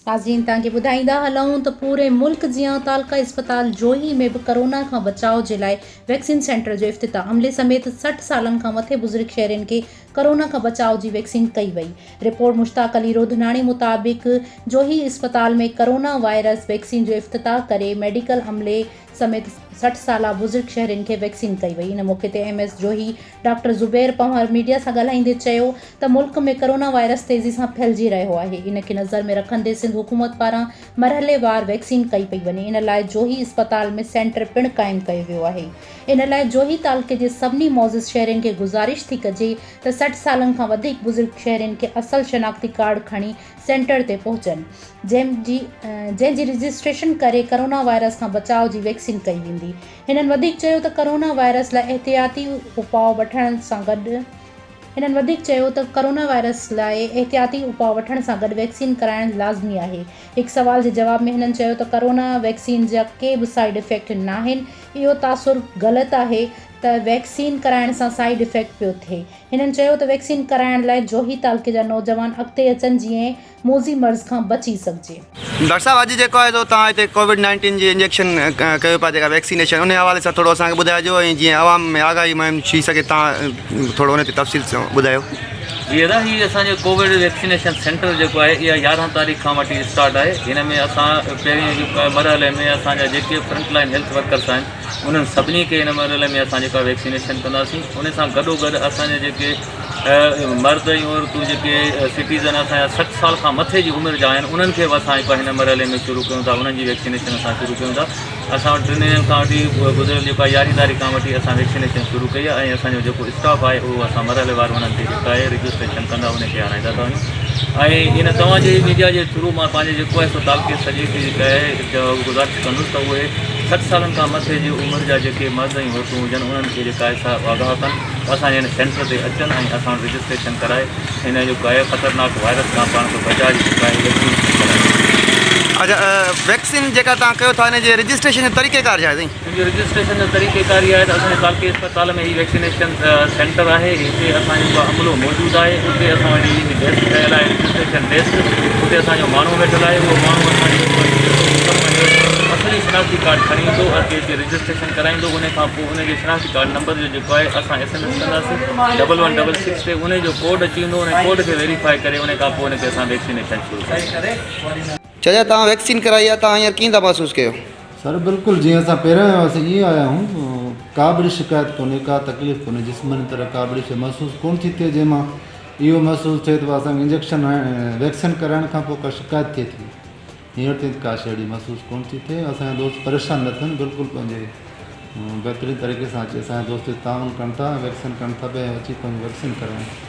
नाज़रीन तव्हांखे ॿुधाईंदा हलूं त पूरे मुल्क जीअं तालका इस्पताल जोही में भी कोरोना खां बचाव जे लाइ वैक्सीन सेंटर जो इफ़्तिताह। अमले समेत 60 सालनि खां मथे बुज़ुर्ग शहरियुनि खे कोरोना खां बचाव जी वैक्सीन कई वई। रिपोर्ट मुश्ताक अली रोधनाणी मुताबिक़ जोही इस्पताल में कोरोना वायरस वैक्सीन जो इफ़्तिताह करे मेडिकल अमले समेत 60 साला बुज़ुर्ग शहरियुनि खे वैक्सीन कई वई। इन मौक़े ते MS जोही डॉक्टर ज़ुबैर पंवर मीडिया सां ॻाल्हाईंदे चयो त मुल्क में कोरोना वायरस तेज़ी सां फैलिजी रहियो आहे। इन खे नज़र में रखंदे सिंध हुकूमत पारां मरहलेवार वैक्सीन कई पई वञे। इन लाइ जोही इस्पताल में सेंटर पिणु क़ाइमु कयो वियो आहे। इन लाइ जोही तालुके जे सभिनी मौज़ूद शहरियुनि खे गुज़ारिश थी कजे त 60 सालनि खां वधीक बुज़ुर्ग शहरियुनि खे असल शनाख़्ती कार्ड खणी सेंटर ते पहुचनि, जंहिंजी रजिस्ट्रेशन करे कोरोना वायरस खां बचाव जी वैक्सीन कई वेंदी। हिननि वधीक चयो त कोरोना वायरस लाइ एहतियाती उपाउ वठण सां गॾु वैक्सीन कराइण लाज़मी आहे। हिकु सवाल जे जवाब में हिननि चयो त कोरोना वैक्सीन जा के बि साइड इफ़ेक्ट नाहिनि। इहो तासुर ग़लति आहे त वैक्सीन कराइण सां साइड इफ़ेक्ट पियो थिए। हिननि चयो त वैक्सीन कराइण लाइ जोही तालुके जा नौजवान अॻिते अचनि जीअं मोज़ी मर्ज़ खां बची सघिजे। डॉक्टर साहब अॼु जेको आहे तव्हां हिते कोविड-19 जी इंजेक्शन कयो पिया जेका वैक्सीनेशन उन हवाले सां थोरो असांखे ॿुधाइजो ऐं जीअं आवाम में आगाही मुहिम थी सघे तव्हां थोरो उन ते तफ़सील सां ॿुधायो। जीअं त हीअ असांजो कोविड वैक्सीनेशन सेंटर जेको आहे इहा 11 तारीख़ खां वठी स्टार्ट आहे। हिन में असां पहिरीं जेको मरहले में असांजा जेके फ्रंटलाइन हेल्थ वर्कर्स आहिनि उन्हनि सभिनी खे हिन मरहले में असां जेका वैक्सीनेशन कंदासीं। उन सां गॾोगॾु असांजे जेके मर्द ऐं औरतूं जेके सिटीज़न असांजा 60 साल खां मथे जी उमिरि जा आहिनि उन्हनि खे बि असां हिन मरहले में शुरू कयूं था। उन्हनि जी वैक्सीनेशन असां शुरू कयूं था। असां वटि 3 ॾींहंनि खां वठी गुज़िरियल जेको आहे 11 तारीख़ खां वठी असां वैक्सीनेशन शुरू कई आहे ऐं असांजो जेको स्टाफ आहे उहो असां मरहलेवार उन्हनि खे जेका आहे रजिस्ट्रेशन कंदा उनखे हाराईंदा था वञूं। ऐं इन तव्हांजे मीडिया जे थ्रू मां पंहिंजे जेको आहे सो तालुके सॼे खे जेका आहे गुज़ारिश कंदुसि त उहे 60 सालनि खां मथे जी उमिरि जा जेके मर्द ऐं औरतूं हुजनि उन्हनि खे जेका आहे सा आगाह कनि असांजे हिन सेंटर ते अचनि ऐं असां वटि रजिस्ट्रेशन कराए हिन जेको आहे ख़तरनाक वायरस खां पाण खे बचाव जी जेका आहे वैक्सीन कराए। अच्छा, वैक्सीन जेका तव्हां कयो था हिन जे रजिस्ट्रेशन जो तरीक़ेकार छा आहे? हिनजो रजिस्ट्रेशन जो तरीक़ेकार इहा आहे त असांजे तालुके इस्पताल में ही वैक्सीनेशन सेंटर आहे। हिते असांजो अमलो मौजूदु आहे। उते असां वटि डेस्क ठहियलु आहे, रजिस्ट्रेशन डेस्क। उते असांजो माण्हू वेठल आहे। उहो माण्हू असली शनाख़्ती कार्ड खणी ईंदो अॻिते रजिस्ट्रेशन कराईंदो। उन खां पोइ उनजे शनाख़्ती कार्ड नंबर जो जेको आहे असां SMS कंदासीं 1166 ते। उनजो कोड अची वेंदो। उन कोड खे वेरीफाई करे उन खां पोइ उनखे असां वैक्सीनेशन शुरू कंदासीं। चया तव्हां वैक्सीन कराई आहे, तव्हां हींअर कीअं था महसूसु कयो? सर बिल्कुलु जीअं असां पहिरियों असां ईअं आया आहियूं, का बि शिकायत कोन्हे, का तकलीफ़ कोन्हे, जिस्मानी तरह का बि शइ महसूसु कोन थी थिए। जंहिंमां इहो महसूसु थिए त असांखे इंजेक्शन वैक्सीन कराइण खां पोइ का शिकायत थिए थी, हींअर ताईं का शइ अहिड़ी महसूसु कोन थी थिए। असांजा दोस्त परेशान न थियनि, बिल्कुलु पंहिंजे बहितरीन तरीक़े सां अची असांजा दोस्त ताउन कनि था, वैक्सीन कनि था, ॿिया अची पंहिंजी वैक्सीन कराइनि।